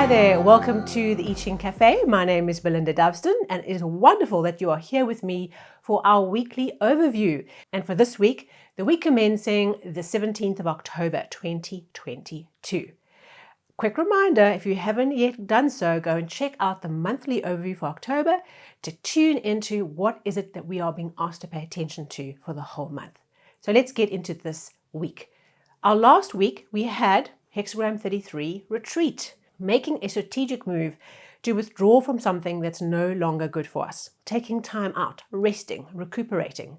Hi there, welcome to the I Ching Cafe. My name is Belinda Doveston and it is wonderful that you are here with me for our weekly overview. And for this week, the week commencing the 17th of October 2022. Quick reminder, if you haven't yet done so, go and check out the monthly overview for October to tune into what is it that we are being asked to pay attention to for the whole month. So let's get into this week. Our last week, we had Hexagram 33 retreat, making a strategic move to withdraw from something that's no longer good for us, taking time out, resting, recuperating,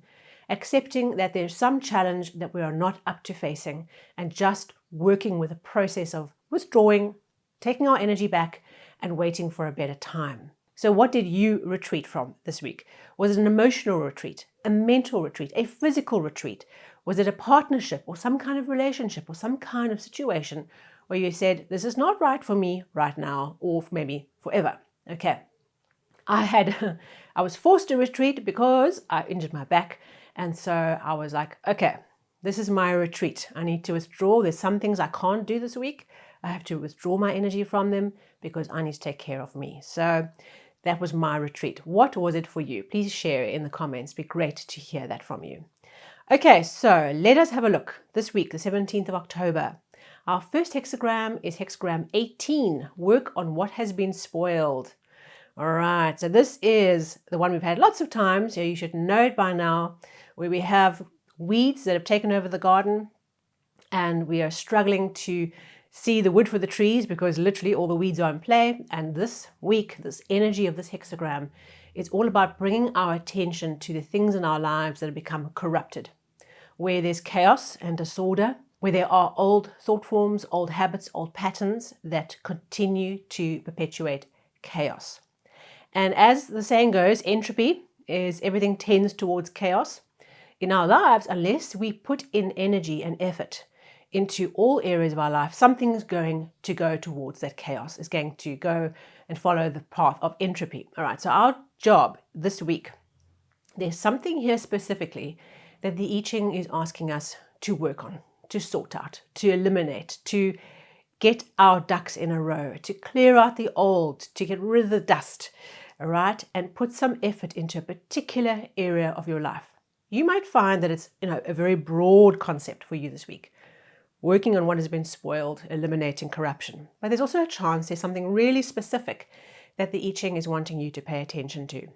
accepting that there's some challenge that we are not up to facing, and just working with a process of withdrawing, taking our energy back, and waiting for a better time. So what did you retreat from this week? Was it an emotional retreat, a mental retreat, a physical retreat? Was it a partnership or some kind of relationship or some kind of situation where you said, this is not right for me right now or maybe forever? Okay. I was forced to retreat because I injured my back. And so I was like, okay, this is my retreat. I need to withdraw. There's some things I can't do this week. I have to withdraw my energy from them because I need to take care of me. So that was my retreat. What was it for you? Please share in the comments. It'd be great to hear that from you. Okay, so let us have a look. This week, the 17th of October. Our first hexagram is hexagram 18, work on what has been spoiled. All right, so this is the one we've had lots of times, so you should know it by now, where we have weeds that have taken over the garden and we are struggling to see the wood for the trees because literally all the weeds are in play. And this week, this energy of this hexagram is all about bringing our attention to the things in our lives that have become corrupted, where there's chaos and disorder, where there are old thought forms, old habits, old patterns that continue to perpetuate chaos. And as the saying goes, entropy is everything tends towards chaos in our lives. Unless we put in energy and effort into all areas of our life, something's going to go towards that chaos. It's going to go and follow the path of entropy. All right, so our job this week, there's something here specifically that the I Ching is asking us to work on, to sort out, to eliminate, to get our ducks in a row, to clear out the old, to get rid of the dust, all right, and put some effort into a particular area of your life. You might find that it's a very broad concept for you this week, working on what has been spoiled, eliminating corruption. But there's also a chance there's something really specific that the I Ching is wanting you to pay attention to.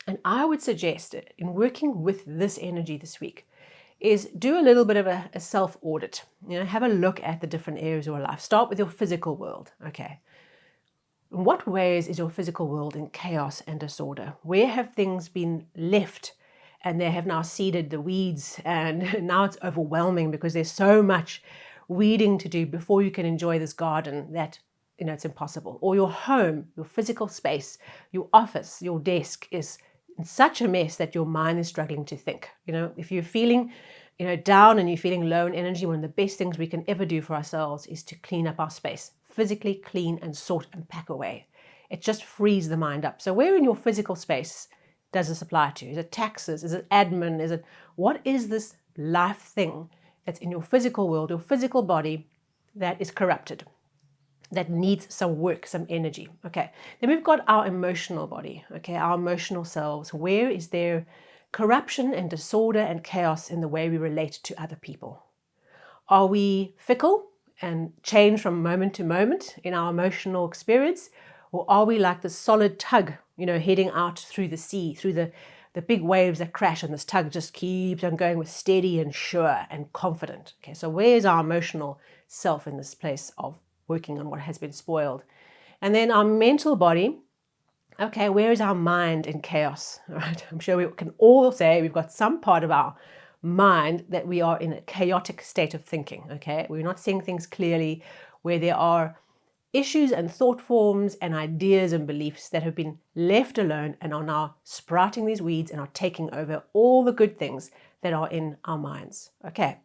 And I would suggest in working with this energy this week is do a little bit of a self-audit. Have a look at the different areas of your life. Start with your physical world. Okay. In what ways is your physical world in chaos and disorder? Where have things been left and they have now seeded the weeds, and now it's overwhelming because there's so much weeding to do before you can enjoy this garden that it's impossible? Or your home, your physical space, your office, your desk is in such a mess that your mind is struggling to think. If you're feeling down and you're feeling low in energy, one of the best things we can ever do for ourselves is to clean up our space, physically clean and sort and pack away. It just frees the mind up. So where in your physical space does this apply to? Is it taxes? Is it admin? What is this life thing that's in your physical world, your physical body, that is corrupted, that needs some work, some energy? Okay. Then we've got our emotional body, okay, our emotional selves. Where is there corruption and disorder and chaos in the way we relate to other people? Are we fickle and change from moment to moment in our emotional experience? Or are we like the solid tug, heading out through the sea, through the big waves that crash, and this tug just keeps on going with steady and sure and confident? Okay, so where's our emotional self in this place of working on what has been spoiled? And then our mental body, okay, where is our mind in chaos? All right, I'm sure we can all say we've got some part of our mind that we are in a chaotic state of thinking, okay? We're not seeing things clearly, where there are issues and thought forms and ideas and beliefs that have been left alone and are now sprouting these weeds and are taking over all the good things that are in our minds. Okay,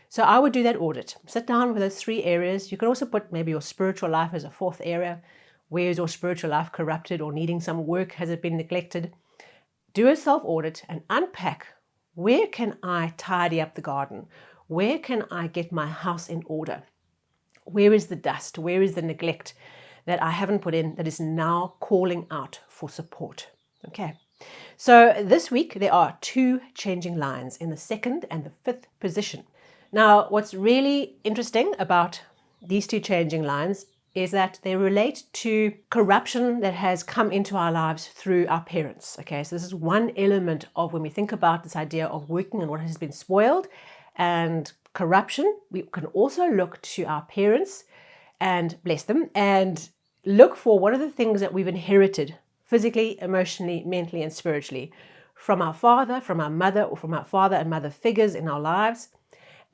so I would do that audit. Sit down with those three areas. You can also put maybe your spiritual life as a fourth area. Where is your spiritual life corrupted or needing some work? Has it been neglected? Do a self-audit and unpack, where can I tidy up the garden? Where can I get my house in order? Where is the dust? Where is the neglect that I haven't put in that is now calling out for support. Okay. So this week there are 2 changing lines in the 2nd and the 5th position. Now, what's really interesting about these 2 changing lines is that they relate to corruption that has come into our lives through our parents. Okay, so this is one element of when we think about this idea of working on what has been spoiled and corruption. We can also look to our parents and bless them and look for what are the things that we've inherited physically, emotionally, mentally, and spiritually from our father, from our mother, or from our father and mother figures in our lives.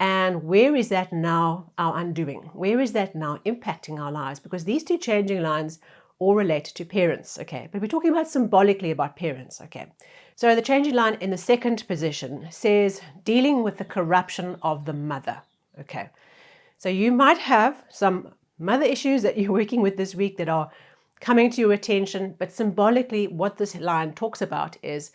And where is that now our undoing? Where is that now impacting our lives? Because these 2 changing lines all relate to parents, okay? But we're talking about symbolically about parents, okay? So the changing line in the 2nd position says dealing with the corruption of the mother, okay? So you might have some mother issues that you're working with this week that are coming to your attention, but symbolically what this line talks about is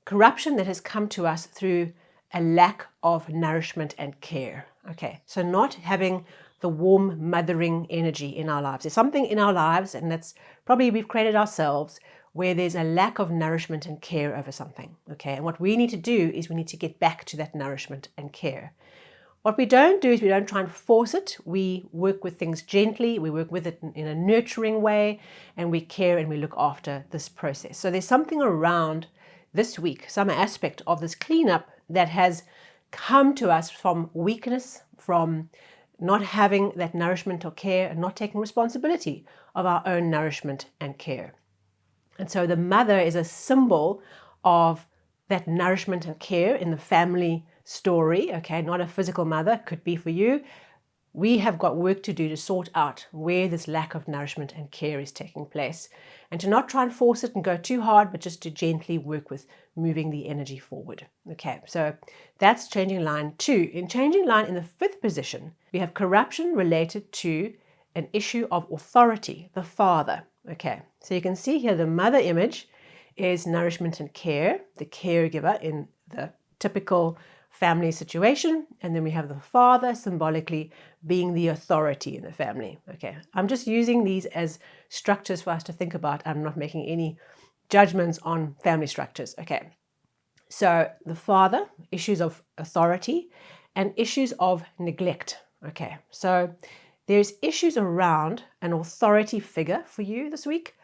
corruption that has come to us through a lack of nourishment and care. Okay, so not having the warm mothering energy in our lives. There's something in our lives, and that's probably we've created ourselves, where there's a lack of nourishment and care over something. Okay, and what we need to do is we need to get back to that nourishment and care. What we don't do is we don't try and force it. We work with things gently, we work with it in a nurturing way, and we care and we look after this process. So there's something around this week, some aspect of this cleanup that has come to us from weakness, from not having that nourishment or care, and not taking responsibility of our own nourishment and care. And so the mother is a symbol of that nourishment and care in the family story, okay, not a physical mother, could be for you. We have got work to do to sort out where this lack of nourishment and care is taking place, and to not try and force it and go too hard, but just to gently work with moving the energy forward. Okay, so that's changing line 2. In changing line in the 5th position, we have corruption related to an issue of authority, the father. Okay, so you can see here the mother image is nourishment and care, the caregiver in the typical family situation, and then we have the father symbolically being the authority in the family. Okay, I'm just using these as structures for us to think about. I'm not making any judgments on family structures. Okay, so the father, issues of authority and issues of neglect. Okay, so there's issues around an authority figure for you this week,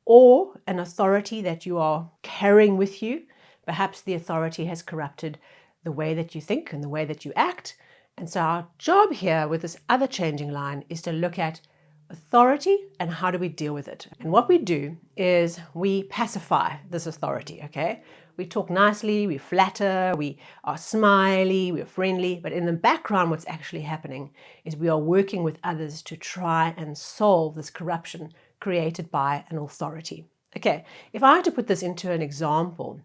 or an authority that you are carrying with you. Perhaps the authority has corrupted the way that you think and the way that you act. And so our job here with this other changing line is to look at authority and how do we deal with it. And what we do is we pacify this authority, okay? We talk nicely, we flatter, we are smiley, we're friendly, but in the background what's actually happening is we are working with others to try and solve this corruption created by an authority. Okay, if I had to put this into an example,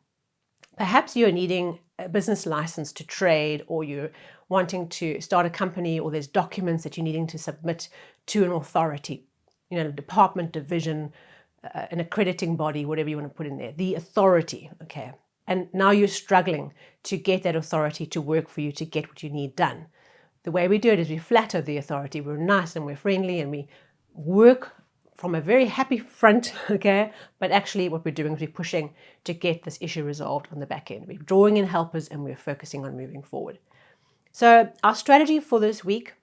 perhaps you're needing a business license to trade, or you're wanting to start a company, or there's documents that you're needing to submit to an authority, a department, division, an accrediting body, whatever you want to put in there, the authority, okay? And now you're struggling to get that authority to work for you to get what you need done. The way we do it is we flatter the authority. We're nice and we're friendly and we work from a very happy front, okay? But actually what we're doing is we're pushing to get this issue resolved on the back end. We're drawing in helpers and we're focusing on moving forward. So our strategy for this week,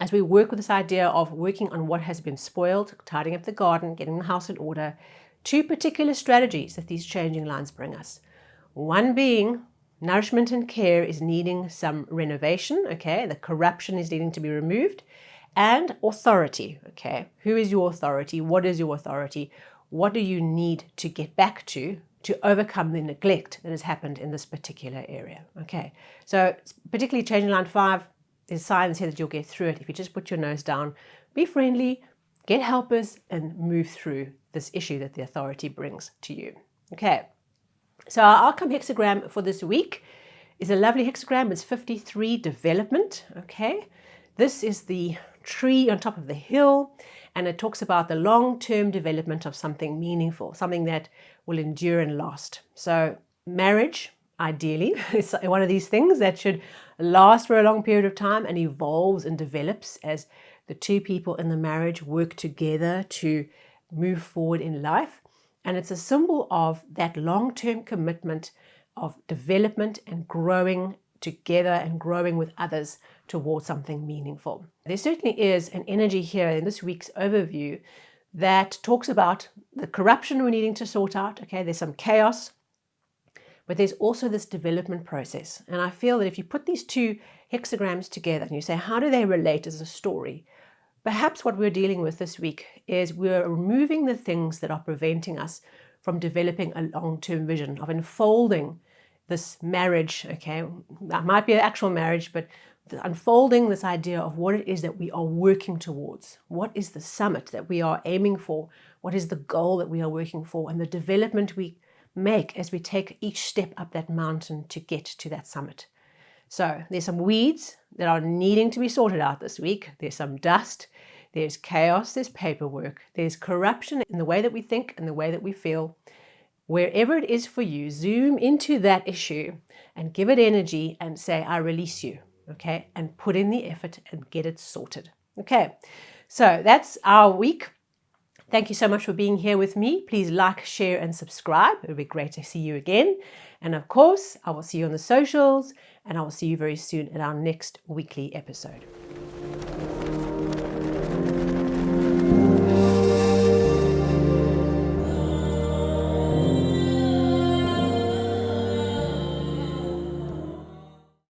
as we work with this idea of working on what has been spoiled, tidying up the garden, getting the house in order, 2 particular strategies that these changing lines bring us. One being nourishment and care is needing some renovation, okay? The corruption is needing to be removed. And authority, okay? Who is your authority? What is your authority? What do you need to get back to overcome the neglect that has happened in this particular area, okay? So particularly changing line 5, there's signs here that you'll get through it if you just put your nose down, be friendly, get helpers, and move through this issue that the authority brings to you, okay? So our outcome hexagram for this week is a lovely hexagram. It's 53 development, okay? This is the tree on top of the hill, and it talks about the long-term development of something meaningful, something that will endure and last. So marriage, ideally, is one of these things that should last for a long period of time and evolves and develops as the two people in the marriage work together to move forward in life. And it's a symbol of that long-term commitment of development and growing together and growing with others towards something meaningful. There certainly is an energy here in this week's overview that talks about the corruption we're needing to sort out. Okay, there's some chaos, but there's also this development process. And I feel that if you put these two hexagrams together and you say, how do they relate as a story? Perhaps what we're dealing with this week is we're removing the things that are preventing us from developing a long-term vision of unfolding this marriage. Okay, that might be an actual marriage, but unfolding this idea of what it is that we are working towards. What is the summit that we are aiming for? What is the goal that we are working for? And the development we make as we take each step up that mountain to get to that summit. So there's some weeds that are needing to be sorted out this week. There's some dust, there's chaos, there's paperwork, there's corruption in the way that we think and the way that we feel. Wherever it is for you, zoom into that issue and give it energy and say, I release you, okay? And put in the effort and get it sorted. Okay, so that's our week. Thank you so much for being here with me. Please like, share, and subscribe. It would be great to see you again. And of course, I will see you on the socials, and I will see you very soon at our next weekly episode.